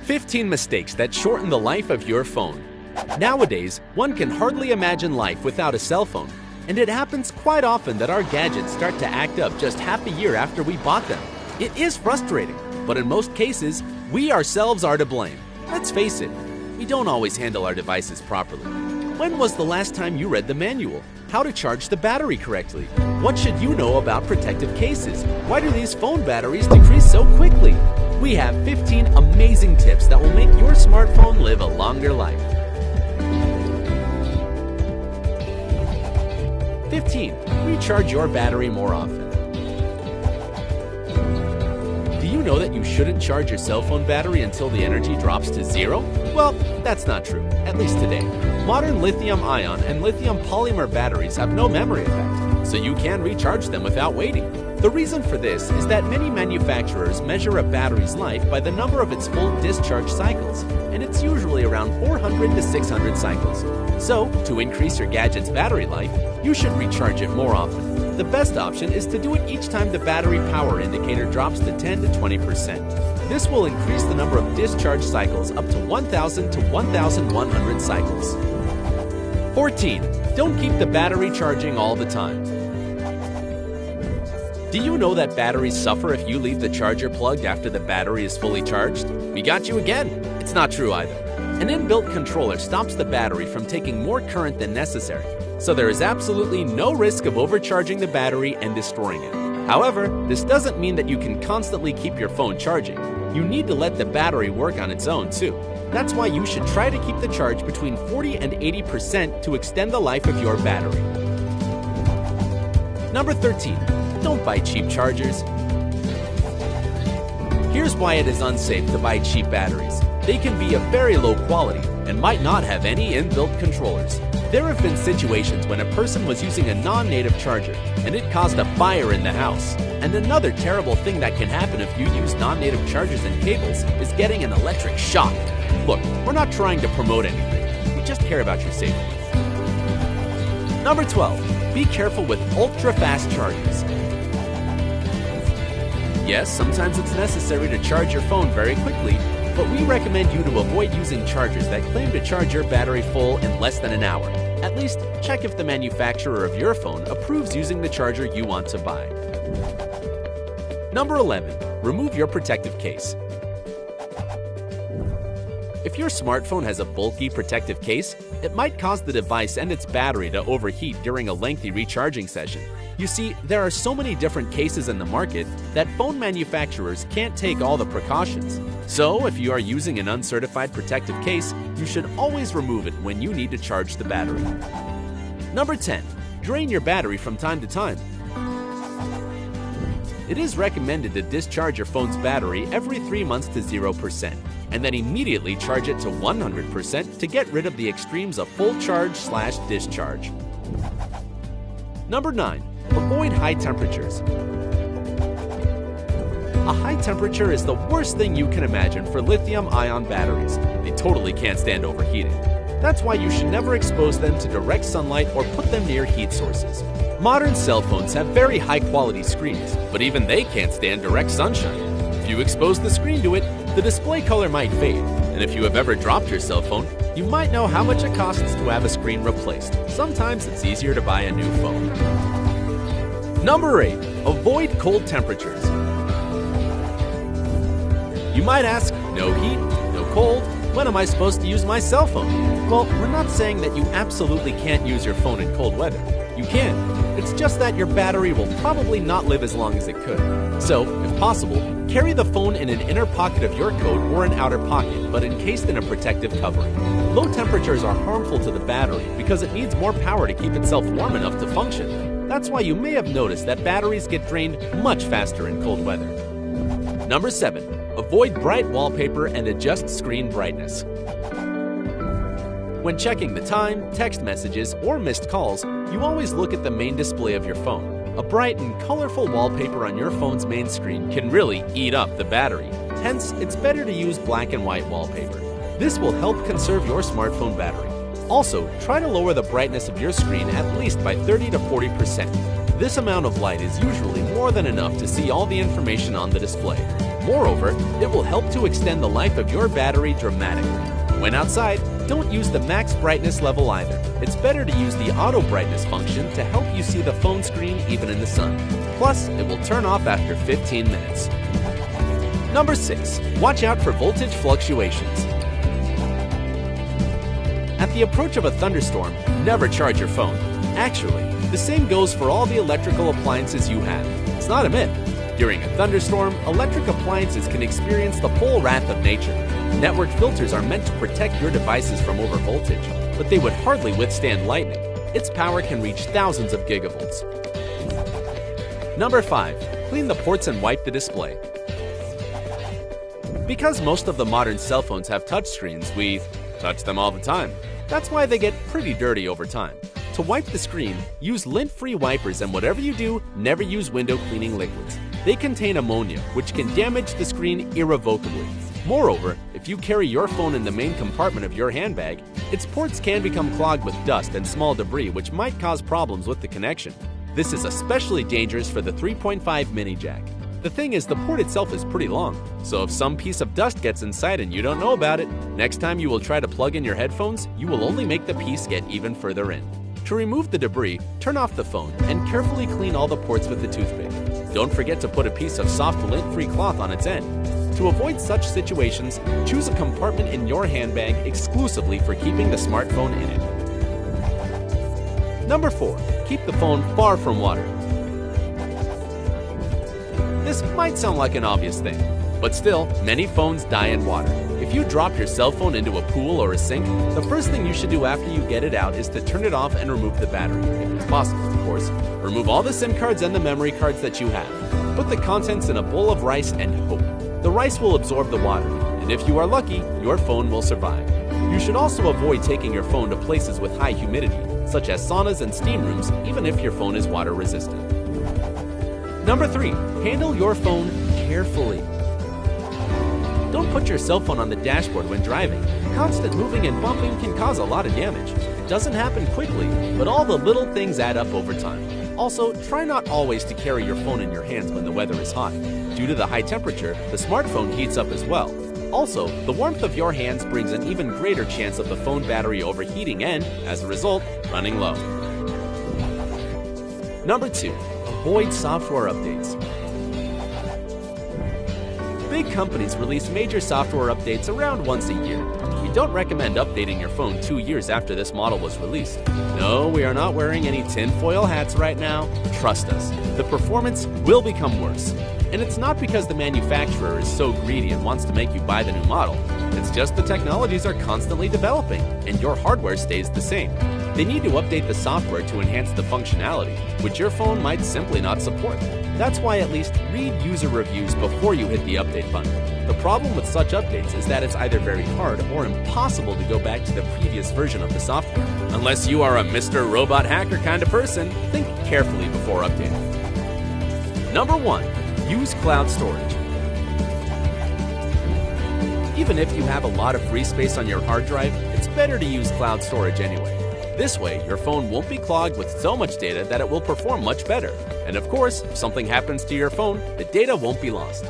15 mistakes that shorten the life of your phone. Nowadays, one can hardly imagine life without a cell phone, and it happens quite often that our gadgets start to act up just half a year after we bought them. It is frustrating, but in most cases, we ourselves are to blame. Let's face it, we don't always handle our devices properly. When was the last time you read the manual? How to charge the battery correctly? What should you know about protective cases? Why do these phone batteries decrease so quickly? We have 15 amazing tips that will make your smartphone live a longer life. 15. Recharge your battery more often. Do you know that you shouldn't charge your cell phone battery until the energy drops to zero? Well, that's not true, at least today. Modern lithium-ion and lithium polymer batteries have no memory effect, so you can recharge them without waiting. The reason for this is that many manufacturers measure a battery's life by the number of its full discharge cycles, and it's usually around 400 to 600 cycles. So, to increase your gadget's battery life, you should recharge it more often. The best option is to do it each time the battery power indicator drops to 10 to 20%. This will increase the number of discharge cycles up to 1,000 to 1,100 cycles. 14. Don't keep the battery charging all the time. Do you know that batteries suffer if you leave the charger plugged after the battery is fully charged? We got you again. It's not true either. An inbuilt controller stops the battery from taking more current than necessary, so there is absolutely no risk of overcharging the battery and destroying it. However, this doesn't mean that you can constantly keep your phone charging. You need to let the battery work on its own too. That's why you should try to keep the charge between 40 and 80% to extend the life of your battery. Number 13. Don't buy cheap chargers. Here's why it is unsafe to buy cheap batteries. They can be of very low quality and might not have any inbuilt controllers. There have been situations when a person was using a non-native charger and it caused a fire in the house. And another terrible thing that can happen if you use non-native chargers and cables is getting an electric shock. Look, we're not trying to promote anything. We just care about your safety. Number 12. Be careful with ultra-fast chargers. Yes, sometimes it's necessary to charge your phone very quickly, but we recommend you to avoid using chargers that claim to charge your battery full in less than an hour. At least, check if the manufacturer of your phone approves using the charger you want to buy. Number 11. Remove your protective case. If your smartphone has a bulky protective case, it might cause the device and its battery to overheat during a lengthy recharging session. You see, there are so many different cases in the market that phone manufacturers can't take all the precautions. So, if you are using an uncertified protective case, you should always remove it when you need to charge the battery. Number 10. Drain your battery from time to time. It is recommended to discharge your phone's battery every 3 months to 0%, and then immediately charge it to 100% to get rid of the extremes of full charge/discharge. Number 9. Avoid high temperatures. A high temperature is the worst thing you can imagine for lithium-ion batteries. They totally can't stand overheating. That's why you should never expose them to direct sunlight or put them near heat sources. Modern cell phones have very high-quality screens, but even they can't stand direct sunshine. If you expose the screen to it, the display color might fade, and if you have ever dropped your cell phone, you might know how much it costs to have a screen replaced. Sometimes it's easier to buy a new phone. Number 8. Avoid cold temperatures. You might ask, no heat, no cold, when am I supposed to use my cell phone? Well, we're not saying that you absolutely can't use your phone in cold weather. You can. It's just that your battery will probably not live as long as it could. So, if possible, carry the phone in an inner pocket of your coat or an outer pocket, but encased in a protective covering. Low temperatures are harmful to the battery because it needs more power to keep itself warm enough to function. That's why you may have noticed that batteries get drained much faster in cold weather. Number 7. Avoid bright wallpaper and adjust screen brightness. When checking the time, text messages, or missed calls, you always look at the main display of your phone. A bright and colorful wallpaper on your phone's main screen can really eat up the battery. Hence, it's better to use black and white wallpaper. This will help conserve your smartphone battery. Also, try to lower the brightness of your screen at least by 30 to 40%. This amount of light is usually more than enough to see all the information on the display. Moreover, it will help to extend the life of your battery dramatically. When outside, don't use the max brightness level either. It's better to use the auto brightness function to help you see the phone screen even in the sun. Plus, it will turn off after 15 minutes. Number 6. Watch out for voltage fluctuations. At the approach of a thunderstorm, never charge your phone. Actually, the same goes for all the electrical appliances you have. It's not a myth. During a thunderstorm, electric appliances can experience the full wrath of nature. Network filters are meant to protect your devices from overvoltage, but they would hardly withstand lightning. Its power can reach thousands of gigavolts. Number 5. Clean the ports and wipe the display. Because most of the modern cell phones have touchscreens, we touch them all the time. That's why they get pretty dirty over time. To wipe the screen, use lint-free wipers, and whatever you do, never use window cleaning liquids. They contain ammonia, which can damage the screen irrevocably. Moreover, if you carry your phone in the main compartment of your handbag, its ports can become clogged with dust and small debris, which might cause problems with the connection. This is especially dangerous for the 3.5 mini jack. The thing is, the port itself is pretty long, so if some piece of dust gets inside and you don't know about it, next time you will try to plug in your headphones, you will only make the piece get even further in. To remove the debris, turn off the phone and carefully clean all the ports with a toothpick. Don't forget to put a piece of soft lint-free cloth on its end. To avoid such situations, choose a compartment in your handbag exclusively for keeping the smartphone in it. Number 4. Keep the phone far from water. This might sound like an obvious thing, but still, many phones die in water. If you drop your cell phone into a pool or a sink, the first thing you should do after you get it out is to turn it off and remove the battery, if it's possible, of course. Remove all the SIM cards and the memory cards that you have. Put the contents in a bowl of rice and hope. The rice will absorb the water, and if you are lucky, your phone will survive. You should also avoid taking your phone to places with high humidity, such as saunas and steam rooms, even if your phone is water resistant. Number 3. Handle your phone carefully. Don't put your cell phone on the dashboard when driving. Constant moving and bumping can cause a lot of damage. It doesn't happen quickly, but all the little things add up over time. Also, try not always to carry your phone in your hands when the weather is hot. Due to the high temperature, the smartphone heats up as well. Also, the warmth of your hands brings an even greater chance of the phone battery overheating and, as a result, running low. Number 2. Avoid software updates. Big companies release major software updates around once a year. We don't recommend updating your phone 2 years after this model was released. No, we are not wearing any tinfoil hats right now. Trust us, the performance will become worse. And it's not because the manufacturer is so greedy and wants to make you buy the new model. It's just the technologies are constantly developing, and your hardware stays the same. They need to update the software to enhance the functionality, which your phone might simply not support. That's why at least read user reviews before you hit the update button. The problem with such updates is that it's either very hard or impossible to go back to the previous version of the software. Unless you are a Mr. Robot Hacker kind of person, think carefully before updating. Number 1. Use cloud storage. Even if you have a lot of free space on your hard drive, it's better to use cloud storage anyway. This way, your phone won't be clogged with so much data that it will perform much better. And of course, if something happens to your phone, the data won't be lost.